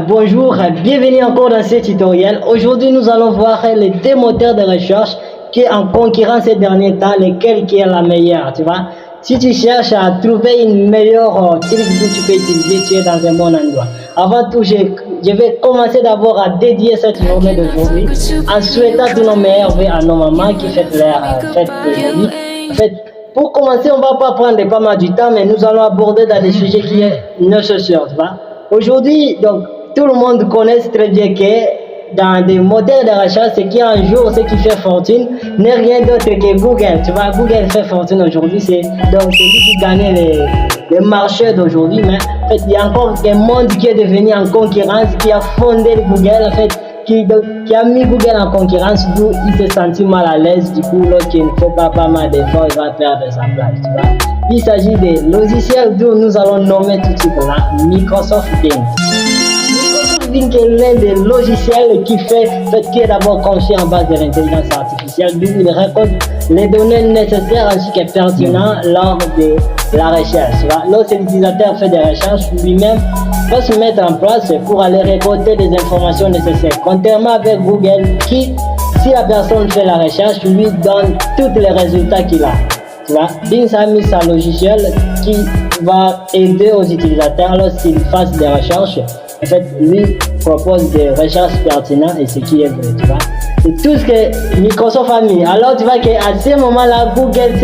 Bonjour, bienvenue encore dans ce tutoriel. Aujourd'hui, nous allons voir les deux moteurs de recherche qui sont en concurrence ces derniers temps, lequel qui est la meilleure, tu vois. Si tu cherches à trouver une meilleure truc que tu peux utiliser, tu es dans un bon endroit. Avant tout, je vais commencer d'abord à dédier cette journée d'aujourd'hui en souhaitant tous nos meilleurs vœux à nos mamans qui fêtent leur fête d'aujourd'hui. En fait, pour commencer, on ne va pas prendre pas mal du temps, mais nous allons aborder dans des sujets qui sont nécessaires, tu vois. Aujourd'hui, donc, tout le monde connaît très bien que dans des moteurs de recherche, ce qui un jour, ce qui fait fortune, n'est rien d'autre que Google. Tu vois, Google fait fortune aujourd'hui, c'est lui qui gagne les marchés d'aujourd'hui. Mais en fait, il y a encore un monde qui est devenu en concurrence, qui a fondé Google, en fait, qui a mis Google en concurrence, d'où il s'est senti mal à l'aise. Du coup, lorsqu'il ne fait pas mal d'efforts, il va perdre sa place. Tu vois. Il s'agit des logiciels d'où nous allons nommer tout de suite là, Microsoft Bing. Microsoft Bing est l'un des logiciels qui est d'abord conçu en base de l'intelligence artificielle, d'où il récolte les données nécessaires ainsi que pertinentes lors de la recherche. Lorsque l'utilisateur fait des recherches, lui-même va se mettre en place pour aller récolter des informations nécessaires. Contrairement avec Google, qui, si la personne fait la recherche, lui donne tous les résultats qu'il a. Bing a mis un logiciel qui va aider aux utilisateurs lorsqu'ils fassent des recherches. En fait, lui propose des recherches pertinentes et ce qui est vrai, tu vois. C'est tout ce que Microsoft a mis. Alors, tu vois qu'à ce moment-là, Google,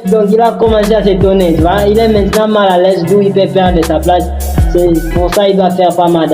donc il a commencé à s'étonner, tu vois. Il est maintenant mal à l'aise, d'où il peut perdre sa place. C'est pour ça qu'il doit faire pas mal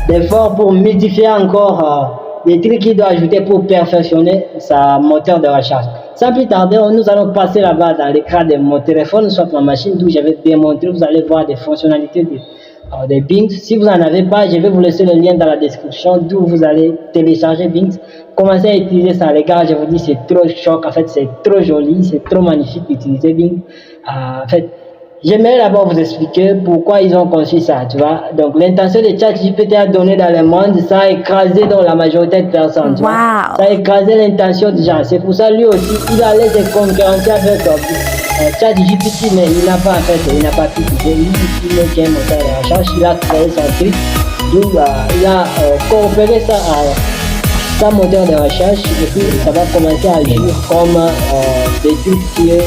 d'efforts pour modifier encore les trucs qu'il doit ajouter pour perfectionner sa moteur de recherche. Sans plus tarder, nous allons passer là-bas dans l'écran de mon téléphone, soit ma machine, d'où je vais démontrer. Vous allez voir des fonctionnalités de Bing. Si vous n'en avez pas, je vais vous laisser le lien dans la description, d'où vous allez télécharger Bing. Commencez à utiliser ça, les gars. Je vous dis, c'est trop choc. En fait, c'est trop joli, c'est trop magnifique d'utiliser Bing. En fait, j'aimerais d'abord vous expliquer pourquoi ils ont conçu ça, tu vois. Donc, l'intention de ChatGPT à donner dans le monde, ça a écrasé dans la majorité de personnes, tu vois. Ça a écrasé l'intention des gens. C'est pour ça, lui aussi, il allait se concurrencer avec ChatGPT, mais il n'a pas, en fait, il n'a pas pu quitter. Il est qu'un moteur de recherche, il a créé son truc, d'où il a coopéré ça à sa moteur de recherche, et puis ça va commencer à agir comme des trucs qui est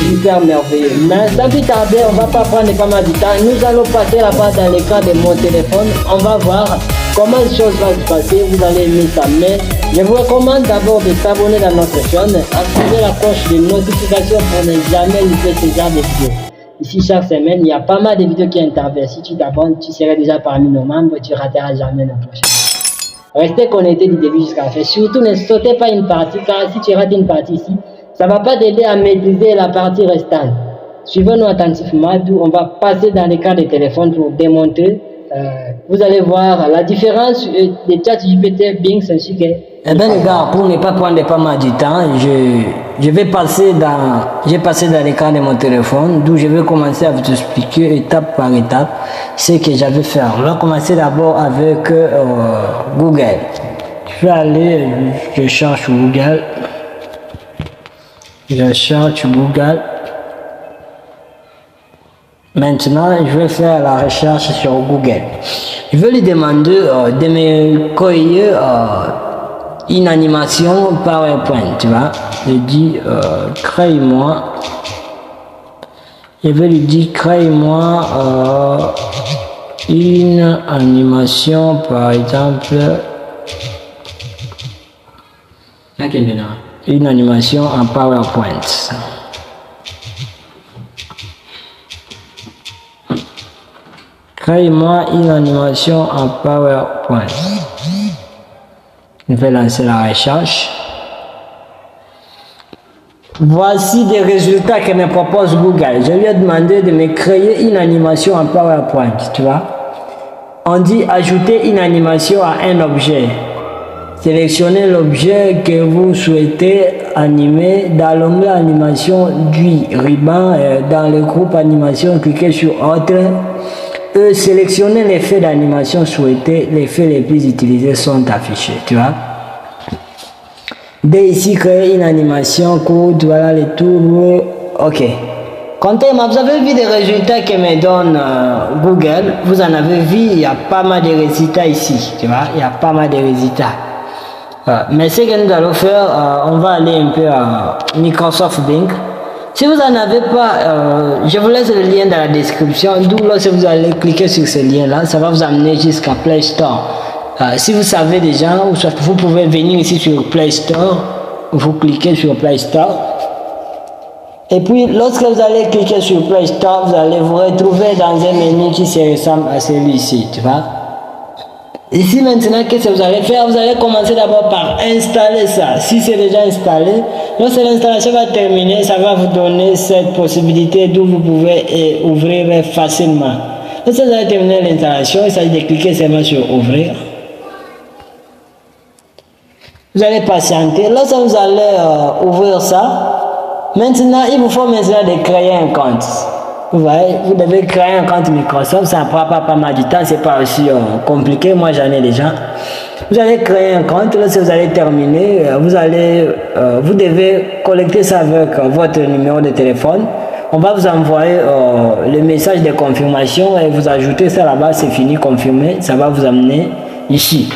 super merveilleux. Mais sans plus tarder, on va pas prendre pas mal de temps. Nous allons passer là-bas dans l'écran de mon téléphone. On va voir comment les choses vont se passer. Vous allez aimer ça. Mais je vous recommande d'abord de s'abonner dans notre chaîne, activer la cloche de notification pour ne jamais louper ce genre de vidéos. Ici, chaque semaine, il y a pas mal de vidéos qui interviennent. Si tu t'abonnes, tu seras déjà parmi nos membres et tu rateras jamais notre prochaine. Restez connectés du début jusqu'à la fin. Surtout, ne sautez pas une partie, car si tu rates une partie ici, ça ne va pas t'aider à maîtriser la partie restante. Suivez-nous attentivement, d'où on va passer dans les cas de téléphone pour démontrer. Vous allez voir la différence de ChatGPT, Bing, ainsi que... Eh bien les gars, pour ne pas prendre pas mal du temps, je vais passer dans l'écran de mon téléphone, d'où je vais commencer à vous expliquer étape par étape ce que j'avais fait. On va commencer d'abord avec Google. Je vais aller, je cherche Google. Je cherche Google. Maintenant, je vais faire la recherche sur Google. Je vais lui demander de me créer une animation PowerPoint, tu vois. Je dis crée-moi. Je vais lui dire crée-moi une animation, par exemple. Une animation en PowerPoint. Crée-moi une animation en PowerPoint. Je vais lancer la recherche. Voici des résultats que me propose Google. Je lui ai demandé de me créer une animation en PowerPoint, tu vois. On dit ajouter une animation à un objet. Sélectionnez l'objet que vous souhaitez animer dans l'onglet animation du ruban. Dans le groupe animation, cliquez sur autre. Sélectionnez l'effet d'animation souhaité. Les effets les plus utilisés sont affichés, tu vois. Dès ici, créer une animation courte, voilà les tours. Ok. Comptez-moi, vous avez vu des résultats que me donne Google. Vous en avez vu, il y a pas mal de résultats ici. Tu vois, il y a pas mal de résultats. Mais ce que nous allons faire, on va aller un peu à Microsoft Bing. Si vous n'en avez pas, je vous laisse le lien dans la description. D'où lorsque vous allez cliquer sur ce lien-là, ça va vous amener jusqu'à Play Store. Si vous savez déjà, vous pouvez venir ici sur Play Store. Vous cliquez sur Play Store. Et puis, lorsque vous allez cliquer sur Play Store, vous allez vous retrouver dans un menu qui se ressemble à celui-ci, tu vois. Ici maintenant, qu'est-ce que vous allez faire? Vous allez commencer d'abord par installer ça. Si c'est déjà installé, lorsque l'installation va terminer, ça va vous donner cette possibilité d'où vous pouvez ouvrir facilement. Lorsque vous allez terminer l'installation, il s'agit de cliquer seulement sur ouvrir. Vous allez patienter. Lorsque vous allez ouvrir ça, maintenant, il vous faut maintenant de créer un compte. Vous voyez, vous devez créer un compte Microsoft, ça ne prend pas mal de temps, c'est pas aussi compliqué, moi j'en ai déjà. Vous allez créer un compte, lorsque vous allez terminer, vous devez collecter ça avec votre numéro de téléphone. On va vous envoyer le message de confirmation et vous ajoutez ça là-bas, c'est fini, confirmé, ça va vous amener ici.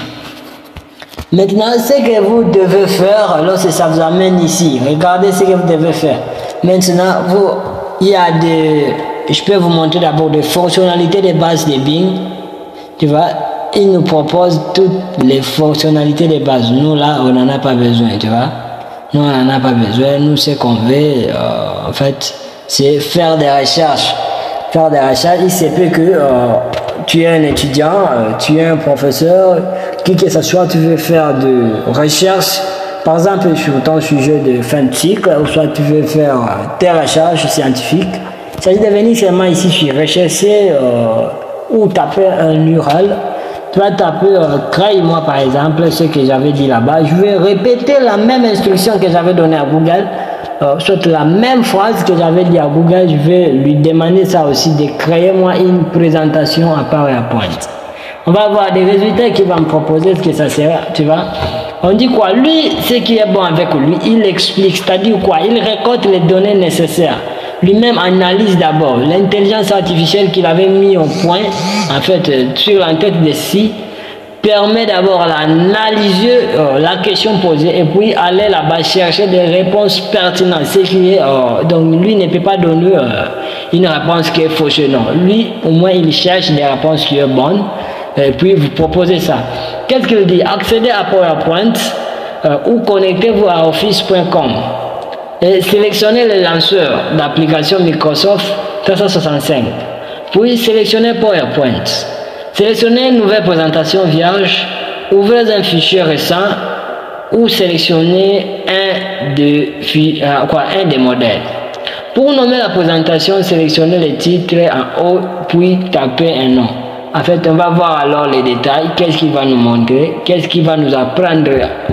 Maintenant, ce que vous devez faire, lorsque ça vous amène ici, regardez ce que vous devez faire. Maintenant, il y a je peux vous montrer d'abord des fonctionnalités de base de Bing. Tu vois, il nous propose toutes les fonctionnalités de base. Nous, là, on n'en a pas besoin, tu vois. Nous, on n'en a pas besoin. Nous, ce qu'on veut, en fait, c'est faire des recherches. Faire des recherches, il se peut que tu es un étudiant, tu es un professeur, qui que ce soit, tu veux faire de recherches, par exemple sur ton sujet de fin de cycle, ou soit tu veux faire tes recherches scientifiques. Il s'agit de venir seulement ici sur rechercher ou taper un URL. Tu vas taper crée-moi par exemple ce que j'avais dit là-bas. Je vais répéter la même instruction que j'avais donnée à Google. Soit la même phrase que j'avais dit à Google, je vais lui demander ça aussi de créer moi une présentation à PowerPoint. On va voir des résultats qu'il va me proposer, ce que ça sera, tu vois. On dit quoi? Lui, ce qui est bon avec lui, il explique, c'est-à-dire quoi? Il récolte les données nécessaires. Lui-même analyse d'abord l'intelligence artificielle qu'il avait mis au point, en fait, sur l'entête de SI, permet d'abord d'analyser la question posée et puis aller là-bas chercher des réponses pertinentes. Ce qui est, donc lui ne peut pas donner une réponse qui est fausse, non. Lui, au moins, il cherche des réponses qui sont bonnes et puis vous proposez ça. Qu'est-ce qu'il dit? Accédez à PowerPoint ou connectez-vous à Office.com et sélectionnez le lanceur d'application Microsoft 365. Puis sélectionnez PowerPoint. Sélectionnez une nouvelle présentation vierge, ouvrez un fichier récent ou sélectionnez un des modèles. Pour nommer la présentation, sélectionnez le titre en haut, puis tapez un nom. En fait, on va voir alors les détails, qu'est-ce qu'il va nous montrer, qu'est-ce qu'il va nous apprendre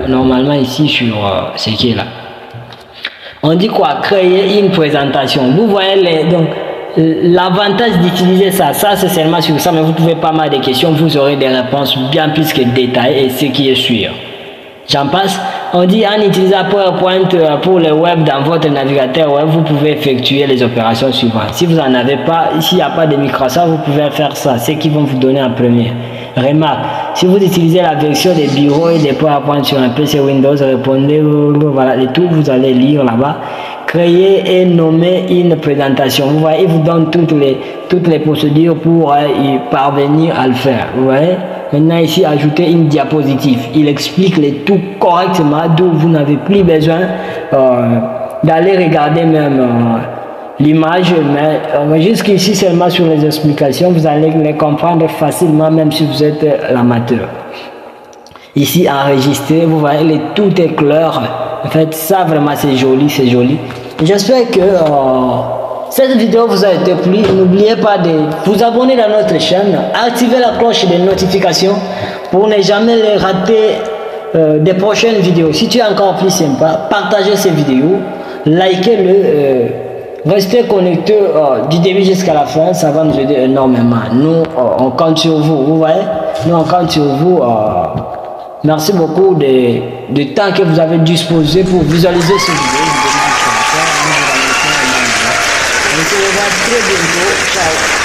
normalement ici sur ce qui est là. On dit quoi? Créer une présentation. Vous voyez donc l'avantage d'utiliser ça c'est seulement sur ça, mais vous pouvez pas mal de questions, vous aurez des réponses bien plus que détaillées et ce qui est sûr. J'en passe. On dit en utilisant PowerPoint pour le web dans votre navigateur web, vous pouvez effectuer les opérations suivantes. Si vous n'en avez pas, s'il n'y a pas de Microsoft, vous pouvez faire ça. C'est qu'ils vont vous donner en premier. Remarque, si vous utilisez la version des bureaux et des PowerPoint sur un PC Windows, répondez, voilà, et tout, vous allez lire là-bas. Créer et nommer une présentation. Vous voyez, il vous donne toutes les procédures pour y parvenir à le faire. Vous voyez? Maintenant ici, ajouter une diapositive. Il explique le tout correctement, d'où vous n'avez plus besoin d'aller regarder même l'image. Mais jusqu'ici, seulement sur les explications, vous allez les comprendre facilement, même si vous êtes l'amateur. Ici, enregistrer, vous voyez, tout est clair. En fait, ça vraiment, c'est joli, c'est joli. J'espère que cette vidéo vous a été plu. N'oubliez pas de vous abonner à notre chaîne, activer la cloche de notification pour ne jamais rater des prochaines vidéos. Si tu es encore plus sympa, partagez ces vidéos, likez-le, restez connectés du début jusqu'à la fin, ça va nous aider énormément. Nous, on compte sur vous, vous voyez, nous on compte sur vous. Merci beaucoup du temps que vous avez disposé pour visualiser ces vidéos. On se revoit très bientôt. Ciao.